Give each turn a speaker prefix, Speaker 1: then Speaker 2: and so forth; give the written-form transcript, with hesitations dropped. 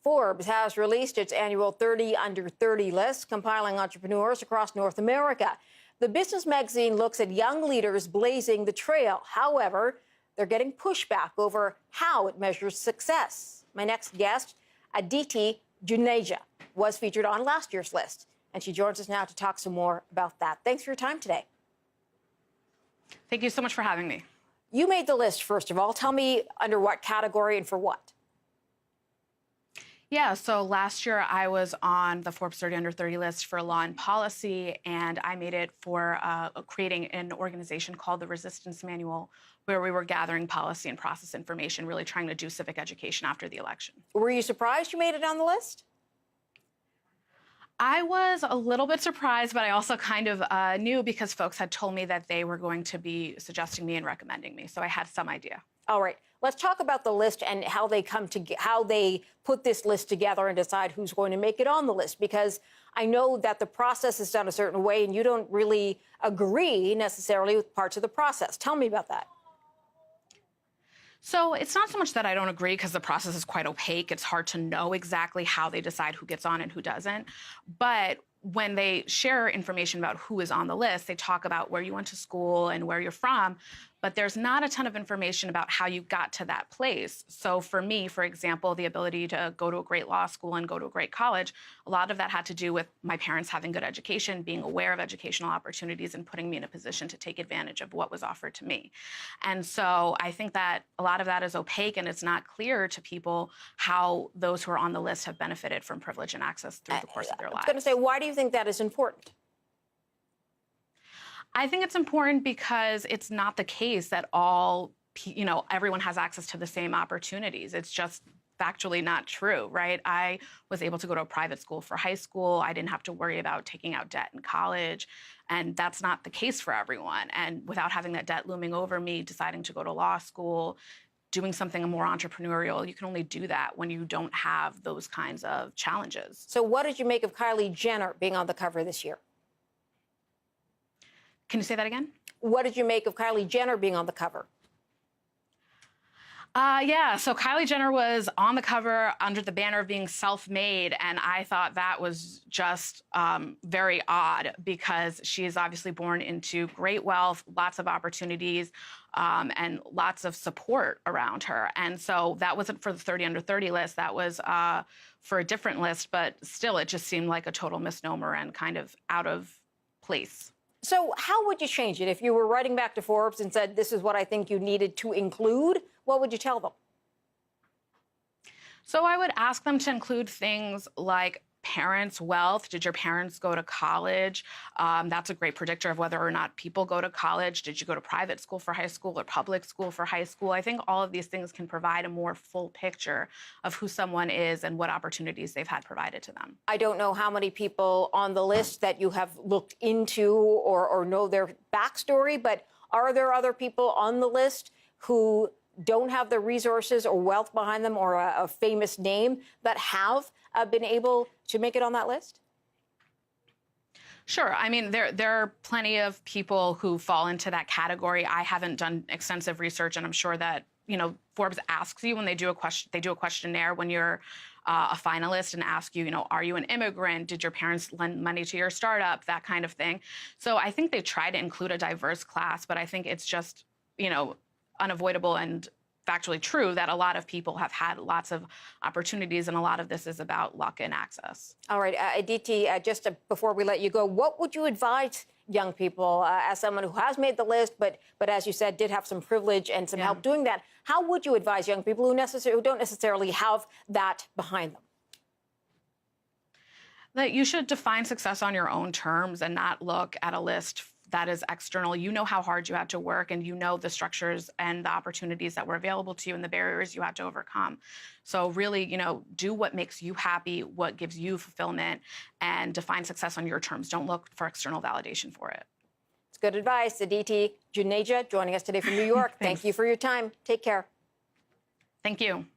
Speaker 1: Forbes has released its annual 30 Under 30 list, compiling entrepreneurs across North America. The business magazine looks at young leaders blazing the trail. However, they're getting pushback over how it measures success. My next guest, Aditi Juneja, was featured on last year's list, and she joins us now to talk some more about that. Thanks for your time today.
Speaker 2: Thank you so much for having me.
Speaker 1: You made the list, first of all. Tell me under what category and for what?
Speaker 2: Yeah, so last year I was on the Forbes 30 Under 30 list for law and policy, and I made it for creating an organization called the Resistance Manual, where we were gathering policy and process information, really trying to do civic education after the election.
Speaker 1: Were you surprised you made it on the list?
Speaker 2: I was a little bit surprised, but I also kind of knew because folks had told me that they were going to be suggesting me and recommending me, so I had some idea.
Speaker 1: All right, let's talk about the list and how they how they put this list together and decide who's going to make it on the list. Because I know that the process is done a certain way, and you don't really agree necessarily with parts of the process. Tell me about that.
Speaker 2: So it's not so much that I don't agree, because the process is quite opaque. It's hard to know exactly how they decide who gets on and who doesn't. But when they share information about who is on the list, they talk about where you went to school and where you're from, but there's not a ton of information about how you got to that place. So for me, for example, the ability to go to a great law school and go to a great college, a lot of that had to do with my parents having good education, being aware of educational opportunities, and putting me in a position to take advantage of what was offered to me. And so I think that a lot of that is opaque, and it's not clear to people how those who are on the list have benefited from privilege and access through the course of their lives.
Speaker 1: I was going to say, why do you think that is important?
Speaker 2: I think it's important because it's not the case that everyone has access to the same opportunities. It's just factually not true, right? I was able to go to a private school for high school. I didn't have to worry about taking out debt in college. And that's not the case for everyone. And without having that debt looming over me, deciding to go to law school, doing something more entrepreneurial, you can only do that when you don't have those kinds of challenges.
Speaker 1: So what did you make of Kylie Jenner being on the cover this year?
Speaker 2: Can you say that again?
Speaker 1: What did you make of Kylie Jenner being on the cover?
Speaker 2: Yeah, so Kylie Jenner was on the cover under the banner of being self-made, and I thought that was just very odd because she is obviously born into great wealth, lots of opportunities, and lots of support around her. And so that wasn't for the 30 Under 30 list. That was for a different list, but still it just seemed like a total misnomer and kind of out of place.
Speaker 1: So how would you change it? If you were writing back to Forbes and said, this is what I think you needed to include, what would you tell them?
Speaker 2: So I would ask them to include things like parents' wealth. Did your parents go to college? That's a great predictor of whether or not people go to college. Did you go to private school for high school or public school for high school? I think all of these things can provide a more full picture of who someone is and what opportunities they've had provided to them.
Speaker 1: I don't know how many people on the list that you have looked into or know their backstory, but are there other people on the list who don't have the resources or wealth behind them or a famous name that have been able to make it on that list?
Speaker 2: Sure. I mean, there are plenty of people who fall into that category. I haven't done extensive research, and I'm sure that, Forbes asks you when they do a questionnaire when you're a finalist and ask you, are you an immigrant? Did your parents lend money to your startup? That kind of thing. So I think they try to include a diverse class, but I think it's just, unavoidable and factually true that a lot of people have had lots of opportunities, and a lot of this is about luck and access.
Speaker 1: All right, Aditi, before we let you go, what would you advise young people as someone who has made the list, but as you said, did have some privilege and some help doing that? How would you advise young people who don't necessarily have that behind them?
Speaker 2: That you should define success on your own terms and not look at a list that is external. You know how hard you had to work, and you know the structures and the opportunities that were available to you and the barriers you had to overcome. So really, do what makes you happy, what gives you fulfillment, and define success on your terms. Don't look for external validation for it.
Speaker 1: It's good advice. Aditi Juneja joining us today from New York. Thank you for your time. Take care.
Speaker 2: Thank you.